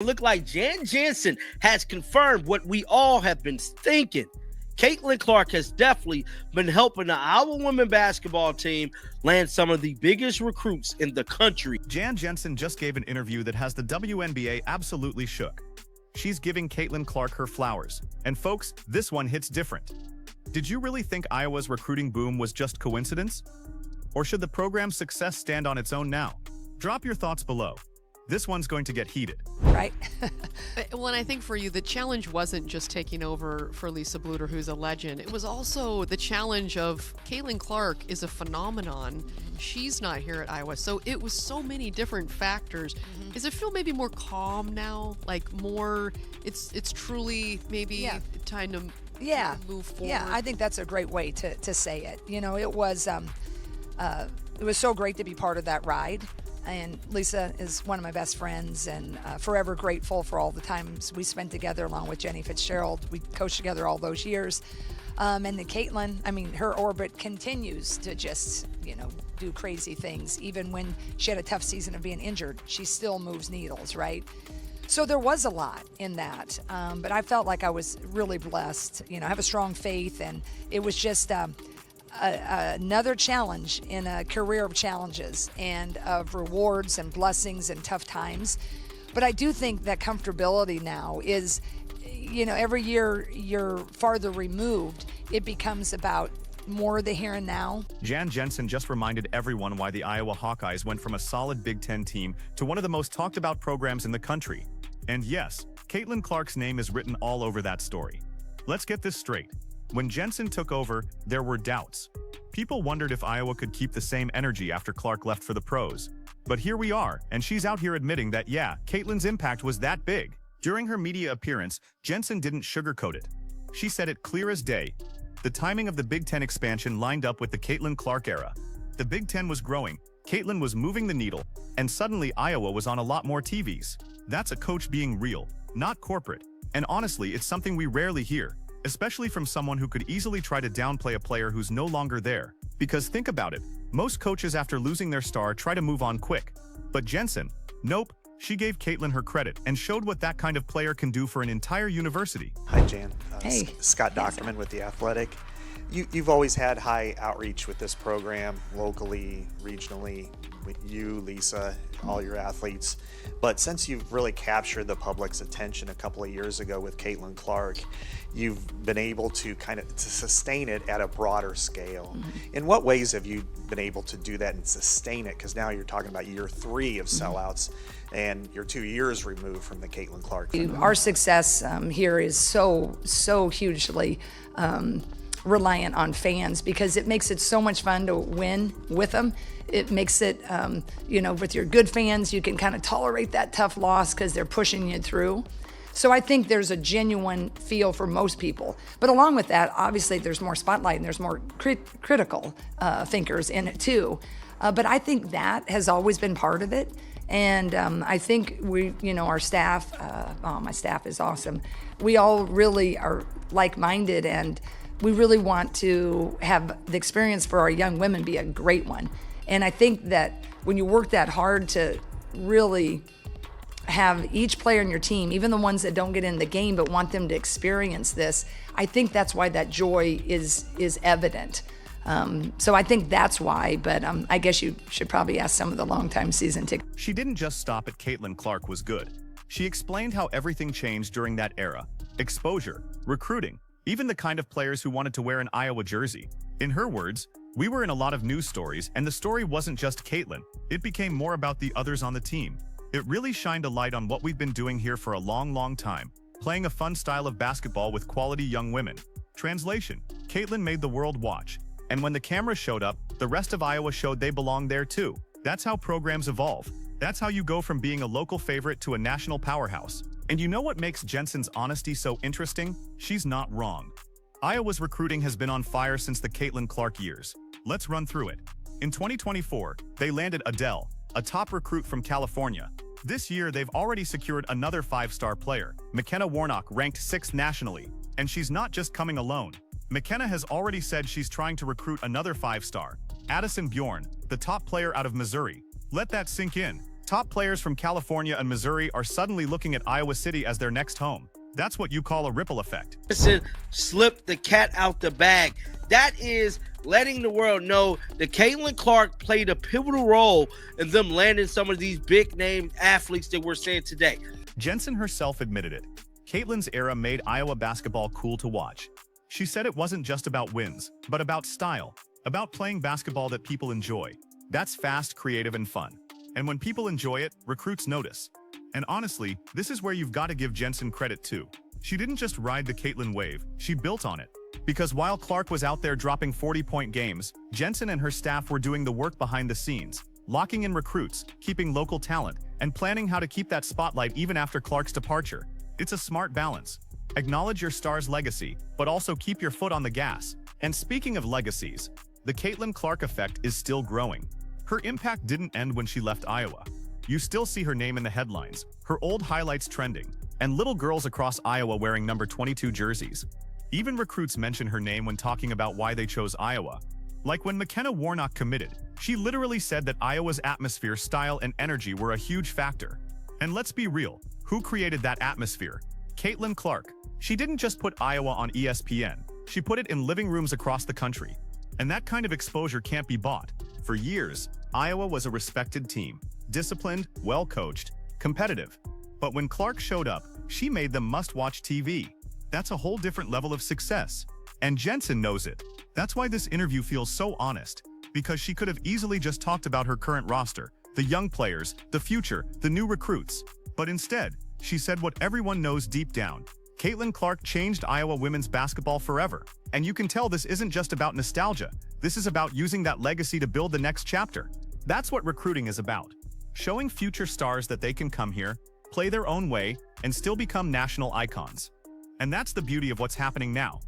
Look like Jan Jansen has confirmed what we all have been thinking. Caitlin Clark has definitely been helping the Iowa women basketball team land some of the biggest recruits in the country. Jan Jansen just gave an interview that has the WNBA absolutely shook. She's giving Caitlin Clark her flowers. And folks, this one hits different. Did you really think Iowa's recruiting boom was just coincidence? Or should the program's success stand on its own now? Drop your thoughts below. This one's going to get heated. Right. Well, and I think for you, the challenge wasn't just taking over for Lisa Bluter, who's a legend. It was also the challenge of Caitlin Clark is a phenomenon. She's not here at Iowa. So it was so many different factors. Does it feel maybe more calm now? Like more, it's truly maybe time to move forward? Yeah, I think that's a great way to say it. You know, it was so great to be part of that ride. And Lisa is one of my best friends, and forever grateful for all the times we spent together along with Jenny Fitzgerald. We coached together all those years. And then Caitlin, I mean, her orbit continues to just, do crazy things. Even when she had a tough season of being injured, she still moves needles, right? So there was a lot in that. But I felt like I was really blessed. I have a strong faith, and it was just another challenge in a career of challenges and of rewards and blessings and tough times. But I do think that comfortability now is, every year you're farther removed, it becomes about more of the here and now. Jan Jansen just reminded everyone why the Iowa Hawkeyes went from a solid Big Ten team to one of the most talked about programs in the country. And yes, Caitlin Clark's name is written all over that story. Let's get this straight. When Jensen took over, there were doubts. People wondered if Iowa could keep the same energy after Clark left for the pros. But here we are, and she's out here admitting that, yeah, Caitlin's impact was that big. During her media appearance, Jensen didn't sugarcoat it. She said it clear as day. The timing of the Big Ten expansion lined up with the Caitlin Clark era. The Big Ten was growing, Caitlin was moving the needle, and suddenly Iowa was on a lot more TVs. That's a coach being real, not corporate. And honestly, it's something we rarely hear. Especially from someone who could easily try to downplay a player who's no longer there. Because think about it, most coaches after losing their star try to move on quick. But Jensen, nope, she gave Caitlin her credit and showed what that kind of player can do for an entire university. Hi, Jan. Hey. Scott Dockerman with The Athletic. You've always had high outreach with this program, locally, regionally, with you, Lisa, all your athletes. But since you've really captured the public's attention a couple of years ago with Caitlin Clark, you've been able to to sustain it at a broader scale. In what ways have you been able to do that and sustain it? Because now you're talking about year 3 of sellouts, and you're 2 years removed from the Caitlin Clark. Our success here is so hugely reliant on fans, because it makes it so much fun to win with them. It makes it, with your good fans, you can kind of tolerate that tough loss because they're pushing you through. So I think there's a genuine feel for most people. But along with that, obviously there's more spotlight and there's more critical thinkers in it too. But I think that has always been part of it. And I think our staff, my staff is awesome. We all really are like-minded, and we really want to have the experience for our young women be a great one. And I think that when you work that hard to really have each player in your team, even the ones that don't get in the game but want them to experience this, I think that's why that joy is evident. So I think that's why, but I guess you should probably ask some of the longtime season tickets. She didn't just stop at Caitlin Clark was good. She explained how everything changed during that era. Exposure, recruiting, even the kind of players who wanted to wear an Iowa jersey. In her words, we were in a lot of news stories, and the story wasn't just Caitlin. It became more about the others on the team. It really shined a light on what we've been doing here for a long time, playing a fun style of basketball with quality young women. Translation: Caitlin made the world watch. And when the camera showed up, the rest of Iowa showed they belonged there too. That's how programs evolve. That's how you go from being a local favorite to a national powerhouse. And you know what makes Jensen's honesty so interesting? She's not wrong. Iowa's recruiting has been on fire since the Caitlin Clark years. Let's run through it. In 2024, they landed Adele, a top recruit from California. This year, they've already secured another 5-star player, McKenna Warnock, ranked 6th nationally. And she's not just coming alone. McKenna has already said she's trying to recruit another 5-star, Addison Bjorn, the top player out of Missouri. Let that sink in. Top players from California and Missouri are suddenly looking at Iowa City as their next home. That's what you call a ripple effect. Slipped the cat out the bag. That is letting the world know that Caitlin Clark played a pivotal role in them landing some of these big-name athletes that we're seeing today. Jensen herself admitted it. Caitlin's era made Iowa basketball cool to watch. She said it wasn't just about wins, but about style, about playing basketball that people enjoy. That's fast, creative, and fun. And when people enjoy it, recruits notice. And honestly, this is where you've got to give Jensen credit too. She didn't just ride the Caitlin wave, she built on it. Because while Clark was out there dropping 40-point games, Jensen and her staff were doing the work behind the scenes, locking in recruits, keeping local talent, and planning how to keep that spotlight even after Clark's departure. It's a smart balance. Acknowledge your star's legacy, but also keep your foot on the gas. And speaking of legacies, the Caitlin Clark effect is still growing. Her impact didn't end when she left Iowa. You still see her name in the headlines, her old highlights trending, and little girls across Iowa wearing number 22 jerseys. Even recruits mention her name when talking about why they chose Iowa. Like when McKenna Warnock committed, she literally said that Iowa's atmosphere, style, and energy were a huge factor. And let's be real, who created that atmosphere? Caitlin Clark. She didn't just put Iowa on ESPN, she put it in living rooms across the country. And that kind of exposure can't be bought. For years, Iowa was a respected team, disciplined, well-coached, competitive. But when Clark showed up, she made them must-watch TV. That's a whole different level of success. And Jensen knows it. That's why this interview feels so honest, because she could have easily just talked about her current roster, the young players, the future, the new recruits. But instead, she said what everyone knows deep down. Caitlin Clark changed Iowa women's basketball forever. And you can tell this isn't just about nostalgia. This is about using that legacy to build the next chapter. That's what recruiting is about. Showing future stars that they can come here, play their own way, and still become national icons. And that's the beauty of what's happening now.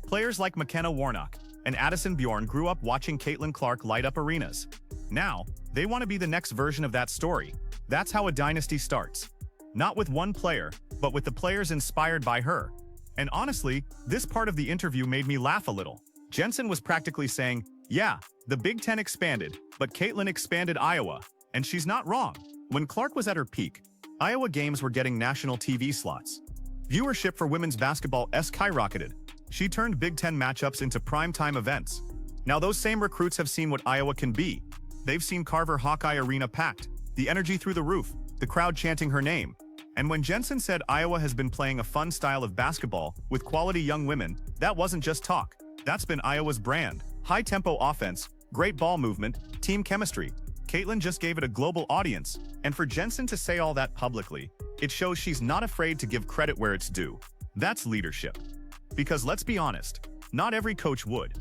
Players like McKenna Warnock and Addison Bjorn grew up watching Caitlin Clark light up arenas. Now, they want to be the next version of that story. That's how a dynasty starts. Not with one player, but with the players inspired by her. And honestly, this part of the interview made me laugh a little. Jensen was practically saying, yeah, the Big Ten expanded, but Caitlin expanded Iowa. And she's not wrong. When Clark was at her peak, Iowa games were getting national TV slots. Viewership for women's basketball skyrocketed. She turned Big Ten matchups into primetime events. Now those same recruits have seen what Iowa can be. They've seen Carver Hawkeye Arena packed, the energy through the roof, the crowd chanting her name. And when Jensen said Iowa has been playing a fun style of basketball with quality young women, that wasn't just talk. That's been Iowa's brand. High-tempo offense, great ball movement, team chemistry. Caitlin just gave it a global audience. And for Jensen to say all that publicly, it shows she's not afraid to give credit where it's due. That's leadership. Because let's be honest, not every coach would.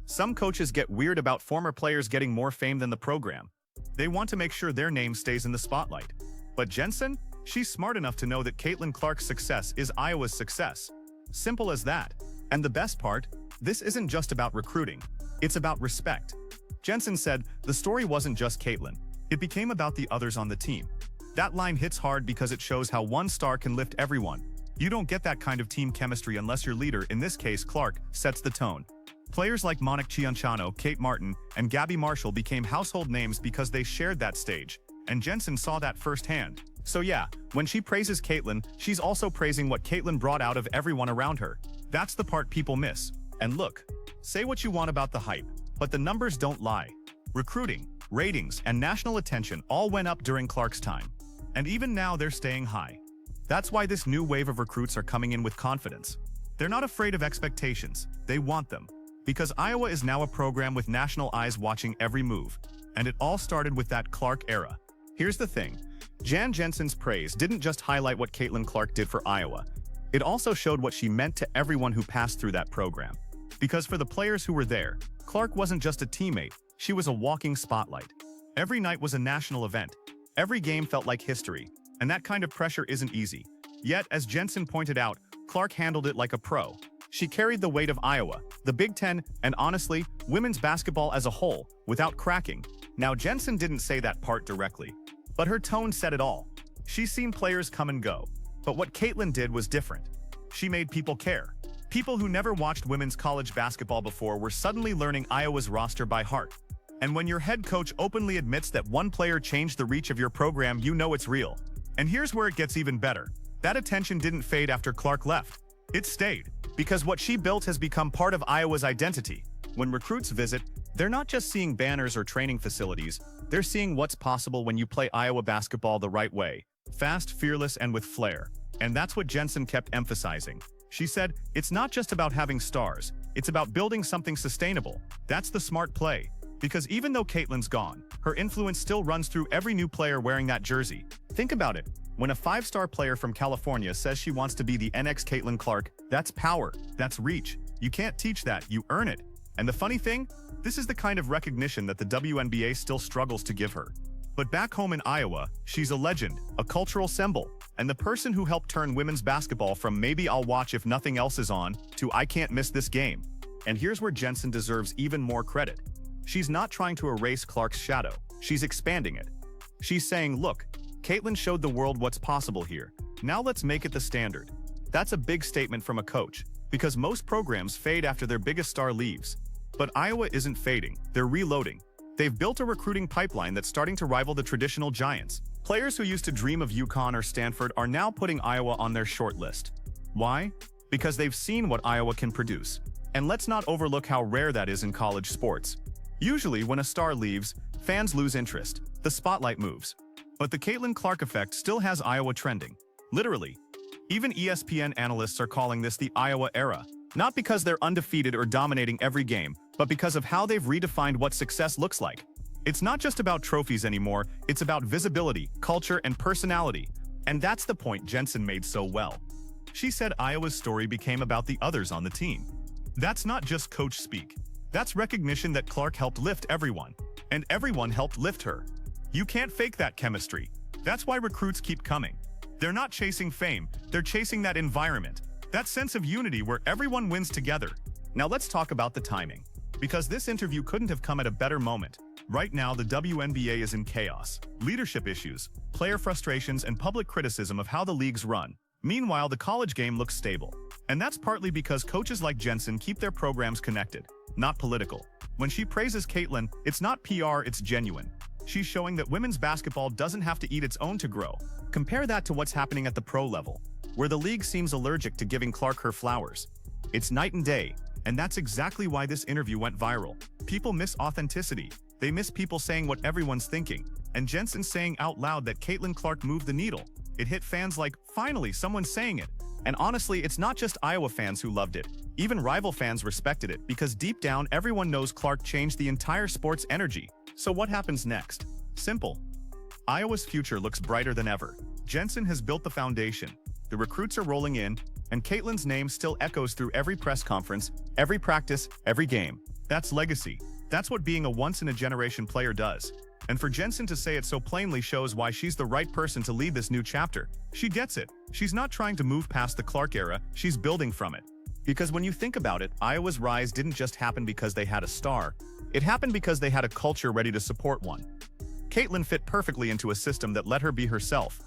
Some coaches get weird about former players getting more fame than the program. They want to make sure their name stays in the spotlight. But Jensen? She's smart enough to know that Caitlin Clark's success is Iowa's success. Simple as that. And the best part? This isn't just about recruiting. It's about respect. Jensen said, the story wasn't just Caitlin. It became about the others on the team. That line hits hard because it shows how one star can lift everyone. You don't get that kind of team chemistry unless your leader, in this case Clark, sets the tone. Players like Monik Cianciano, Kate Martin, and Gabby Marshall became household names because they shared that stage. And Jensen saw that firsthand. So yeah, when she praises Caitlin, she's also praising what Caitlin brought out of everyone around her. That's the part people miss. And look, say what you want about the hype, but the numbers don't lie. Recruiting, ratings, and national attention all went up during Clark's time. And even now they're staying high. That's why this new wave of recruits are coming in with confidence. They're not afraid of expectations, they want them. Because Iowa is now a program with national eyes watching every move. And it all started with that Clark era. Here's the thing, Jan Jensen's praise didn't just highlight what Caitlin Clark did for Iowa. It also showed what she meant to everyone who passed through that program. Because for the players who were there, Clark wasn't just a teammate, she was a walking spotlight. Every night was a national event. Every game felt like history. And that kind of pressure isn't easy. Yet, as Jensen pointed out, Clark handled it like a pro. She carried the weight of Iowa, the Big Ten, and honestly, women's basketball as a whole, without cracking. Now, Jensen didn't say that part directly, but her tone said it all. She's seen players come and go, but what Caitlin did was different. She made people care. People who never watched women's college basketball before were suddenly learning Iowa's roster by heart. And when your head coach openly admits that one player changed the reach of your program, you know it's real. And here's where it gets even better. That attention didn't fade after Clark left. It stayed, because what she built has become part of Iowa's identity. When recruits visit, they're not just seeing banners or training facilities, they're seeing what's possible when you play Iowa basketball the right way. Fast, fearless, and with flair. And that's what Jensen kept emphasizing. She said, it's not just about having stars, it's about building something sustainable. That's the smart play. Because even though Caitlin's gone, her influence still runs through every new player wearing that jersey. Think about it. When a 5-star player from California says she wants to be the next Caitlin Clark, that's power, that's reach. You can't teach that, you earn it. And the funny thing? This is the kind of recognition that the WNBA still struggles to give her. But back home in Iowa, she's a legend, a cultural symbol, and the person who helped turn women's basketball from maybe I'll watch if nothing else is on, to I can't miss this game. And here's where Jensen deserves even more credit. She's not trying to erase Clark's shadow, she's expanding it. She's saying, look, Caitlin showed the world what's possible here. Now let's make it the standard. That's a big statement from a coach, because most programs fade after their biggest star leaves. But Iowa isn't fading, they're reloading. They've built a recruiting pipeline that's starting to rival the traditional giants. Players who used to dream of UConn or Stanford are now putting Iowa on their short list. Why? Because they've seen what Iowa can produce. And let's not overlook how rare that is in college sports. Usually, when a star leaves, fans lose interest. The spotlight moves. But the Caitlin Clark effect still has Iowa trending. Literally. Even ESPN analysts are calling this the Iowa era. Not because they're undefeated or dominating every game, but because of how they've redefined what success looks like. It's not just about trophies anymore, it's about visibility, culture, and personality. And that's the point Jensen made so well. She said Iowa's story became about the others on the team. That's not just coach speak. That's recognition that Clark helped lift everyone, and everyone helped lift her. You can't fake that chemistry. That's why recruits keep coming. They're not chasing fame, they're chasing that environment, that sense of unity where everyone wins together. Now let's talk about the timing, because this interview couldn't have come at a better moment. Right now, the WNBA is in chaos. Leadership issues, player frustrations, and public criticism of how the leagues run. Meanwhile, the college game looks stable. And that's partly because coaches like Jensen keep their programs connected, not political. When she praises Caitlin, it's not PR, it's genuine. She's showing that women's basketball doesn't have to eat its own to grow. Compare that to what's happening at the pro level, where the league seems allergic to giving Clark her flowers. It's night and day, and that's exactly why this interview went viral. People miss authenticity. They miss people saying what everyone's thinking. And Jensen saying out loud that Caitlin Clark moved the needle. It hit fans like, finally, someone's saying it. And honestly, it's not just Iowa fans who loved it. Even rival fans respected it, because deep down, everyone knows Clark changed the entire sport's energy. So what happens next? Simple. Iowa's future looks brighter than ever. Jensen has built the foundation. The recruits are rolling in, and Caitlin's name still echoes through every press conference, every practice, every game. That's legacy. That's what being a once-in-a-generation player does. And for Jensen to say it so plainly shows why she's the right person to lead this new chapter. She gets it. She's not trying to move past the Clark era, she's building from it. Because when you think about it, Iowa's rise didn't just happen because they had a star. It happened because they had a culture ready to support one. Caitlin fit perfectly into a system that let her be herself.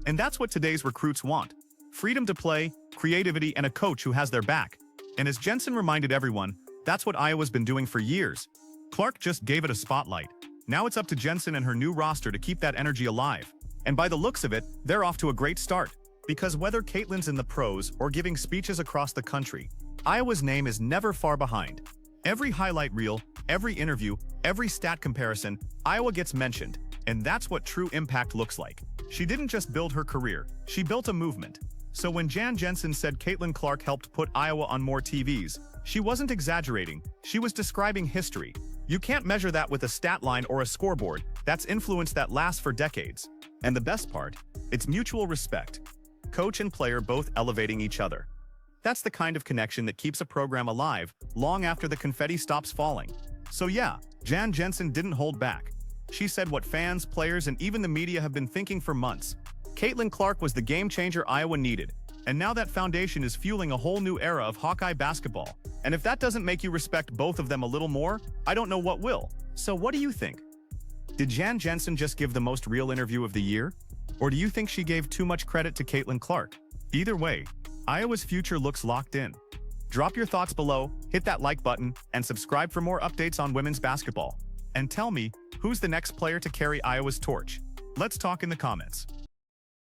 And that's what today's recruits want. Freedom to play, creativity, and a coach who has their back. And as Jensen reminded everyone, that's what Iowa's been doing for years. Clark just gave it a spotlight. Now it's up to Jensen and her new roster to keep that energy alive. And by the looks of it, they're off to a great start. Because whether Caitlin's in the pros or giving speeches across the country, Iowa's name is never far behind. Every highlight reel, every interview, every stat comparison, Iowa gets mentioned. And that's what true impact looks like. She didn't just build her career, she built a movement. So when Jan Jensen said Caitlin Clark helped put Iowa on more TVs, she wasn't exaggerating, she was describing history. You can't measure that with a stat line or a scoreboard. That's influence that lasts for decades. And the best part? It's mutual respect. Coach and player both elevating each other. That's the kind of connection that keeps a program alive long after the confetti stops falling. So yeah, Jan Jensen didn't hold back. She said what fans, players, and even the media have been thinking for months. Caitlin Clark was the game changer Iowa needed. And now that foundation is fueling a whole new era of Hawkeye basketball. And if that doesn't make you respect both of them a little more, I don't know what will. So what do you think? Did Jan Jensen just give the most real interview of the year? Or do you think she gave too much credit to Caitlin Clark? Either way, Iowa's future looks locked in. Drop your thoughts below, hit that like button, and subscribe for more updates on women's basketball. And tell me, who's the next player to carry Iowa's torch? Let's talk in the comments.